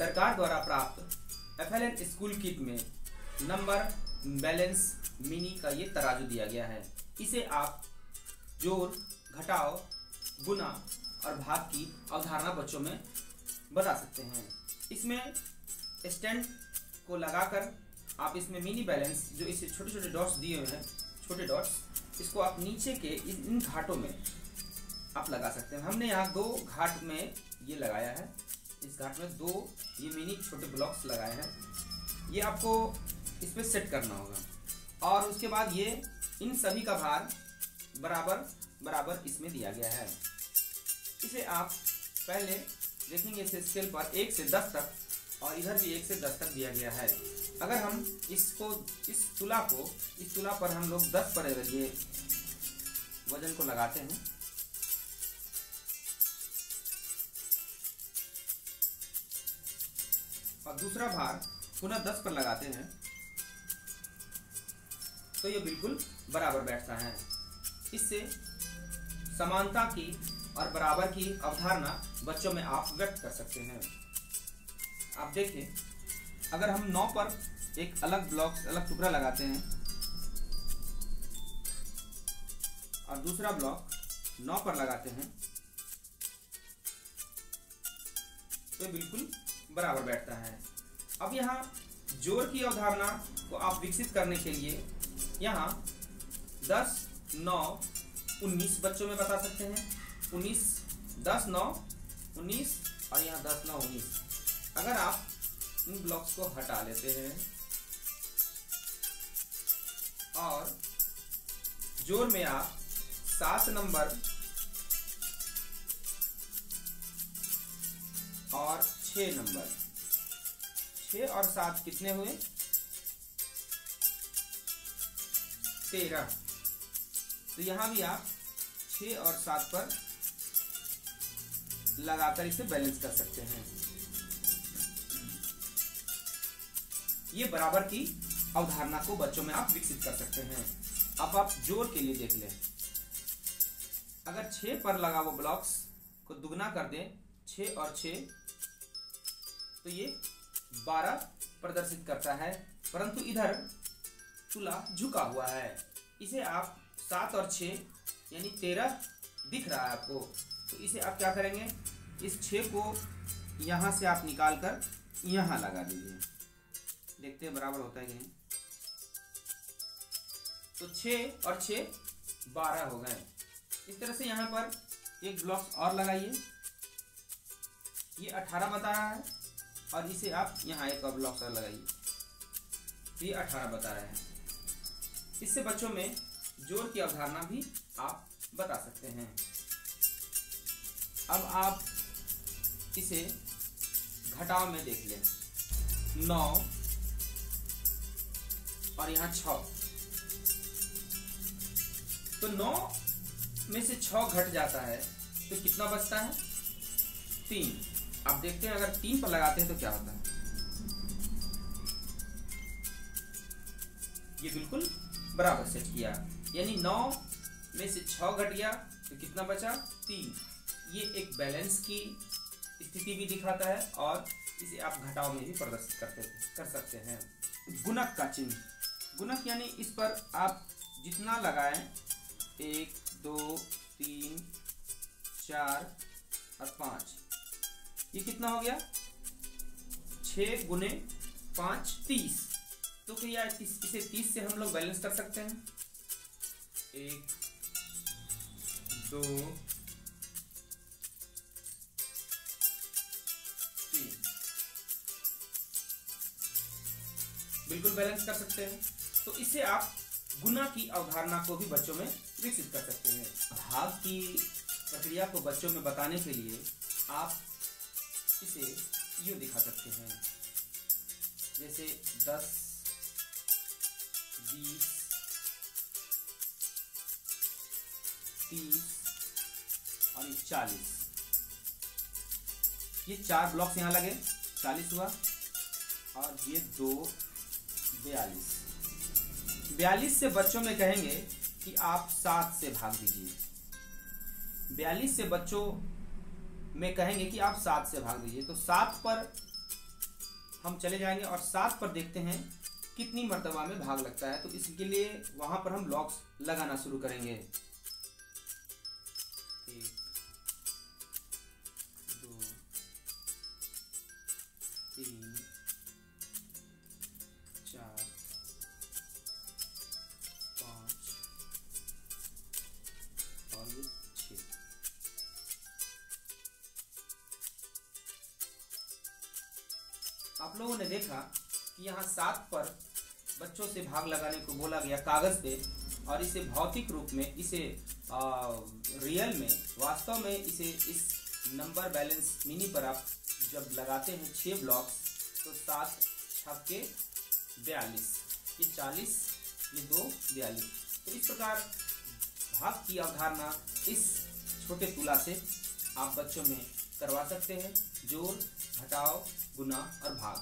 सरकार द्वारा प्राप्त FLN स्कूल किट में नंबर बैलेंस मिनी का ये तराजू दिया गया है। इसे आप जोड़, घटाव, गुना और भाग की अवधारणा बच्चों में बता सकते हैं। इसमें स्टैंड को लगाकर आप इसमें मिनी बैलेंस, जो इसे छोटे छोटे डॉट्स दिए हुए हैं, छोटे डॉट्स, इसको आप नीचे के इन घाटों में आप लगा सकते हैं। हमने यहाँ 2 घाट में ये लगाया है। इस घाट में 2 ये मिनी छोटे ब्लॉक्स लगाए हैं। ये आपको इस पर सेट करना होगा और उसके बाद ये इन सभी का भार बराबर बराबर इसमें दिया गया है। इसे आप पहले देखेंगे इस स्केल पर 1 से 10 तक और इधर भी 1 से 10 तक दिया गया है। अगर हम इसको इस तुला पर हम लोग 10 पर ये वजन को लगाते हैं और दूसरा भार पुनः 10 पर लगाते हैं तो ये बिल्कुल बराबर बैठता है। इससे समानता की और बराबर की अवधारणा बच्चों में आप व्यक्त कर सकते हैं। आप देखें, अगर हम 9 पर एक अलग टुकड़ा लगाते हैं और दूसरा ब्लॉक 9 पर लगाते हैं तो बिल्कुल बराबर बैठता है। अब यहाँ जोड़ की अवधारणा को आप विकसित करने के लिए यहाँ 10, 9, 19 बच्चों में बता सकते हैं। 19, 10, 9, 19 और यहाँ 10, 9, 19। अगर आप इन ब्लॉक्स को हटा लेते हैं और जोड़ में आप 7 नंबर और 6 नंबर, 6 और 7 कितने हुए? 13। तो यहां भी आप 6 और 7 पर लगाकर इसे बैलेंस कर सकते हैं। ये बराबर की अवधारणा को बच्चों में आप विकसित कर सकते हैं। अब आप जोड़ के लिए देख लें, अगर 6 पर लगा वो ब्लॉक्स को दुगना कर दें, 6 और 6, तो ये 12 प्रदर्शित करता है, परंतु इधर तुला झुका हुआ है। इसे आप 7 और 6 यानी 13 दिख रहा है आपको, तो इसे आप क्या करेंगे, इस 6 को यहां से आप निकाल कर यहां लगा दीजिए। देखते हैं बराबर होता है कि नहीं। तो 6 और 6 12 हो गए। इस तरह से यहां पर एक ब्लॉक और लगाइए, ये 18 बता रहा है और इसे आप यहाँ एक और ब्लॉक और लगाइए, तो ये 18 बता रहे हैं। इससे बच्चों में जोड़ की अवधारणा भी आप बता सकते हैं। अब आप इसे घटाव में देख लें, 9 और यहाँ 6, तो 9 में से 6 घट जाता है तो कितना बचता है? 3। आप देखते हैं अगर 3 पर लगाते हैं तो क्या होता है, ये बिल्कुल बराबर सेट किया, यानी 9 में से 6 घट गया तो कितना बचा? 3। ये एक बैलेंस की स्थिति भी दिखाता है और इसे आप घटाव में भी प्रदर्शित कर सकते हैं। गुणक का चिन्ह, गुणक यानी इस पर आप जितना लगाएं, 1, 2, 3, 4 और 5, ये कितना हो गया? 6 गुने 5 30। तो क्या इसे 30 से हम लोग बैलेंस कर सकते हैं? 1, 2, 3, बिल्कुल बैलेंस कर सकते हैं। तो इससे आप गुना की अवधारणा को भी बच्चों में विकसित कर सकते हैं। भाग की प्रक्रिया को बच्चों में बताने के लिए आप इसे यूं दिखा सकते हैं, जैसे 10, 20, 30 और 40। ये 4 ब्लॉक्स यहाँ लगे, 40 हुआ और ये 2, 42। 42 से बच्चों में कहेंगे कि आप 7 से भाग दीजिए। 42 से बच्चों में कहेंगे कि आप 7 से भाग दीजिए। तो 7 पर हम चले जाएंगे और 7 पर देखते हैं कितनी मर्तबा में भाग लगता है। तो इसके लिए वहां पर हम ब्लॉक्स लगाना शुरू करेंगे। 1 2 3 4 5 और ये 6। आप लोगों ने देखा कि यहाँ 7 पर बच्चों से भाग लगाने को बोला गया कागज पे, और इसे भौतिक रूप में, इसे रियल में, वास्तव में इसे इस नंबर बैलेंस मिनी पर आप जब लगाते हैं 6 ब्लॉक्स, तो 7 छक्के 42, ये 40, ये 2 42। तो इस प्रकार भाग की अवधारणा इस छोटे तुला से आप बच्चों में करवा सकते हैं। जोड़, घटाव, गुना और भाग।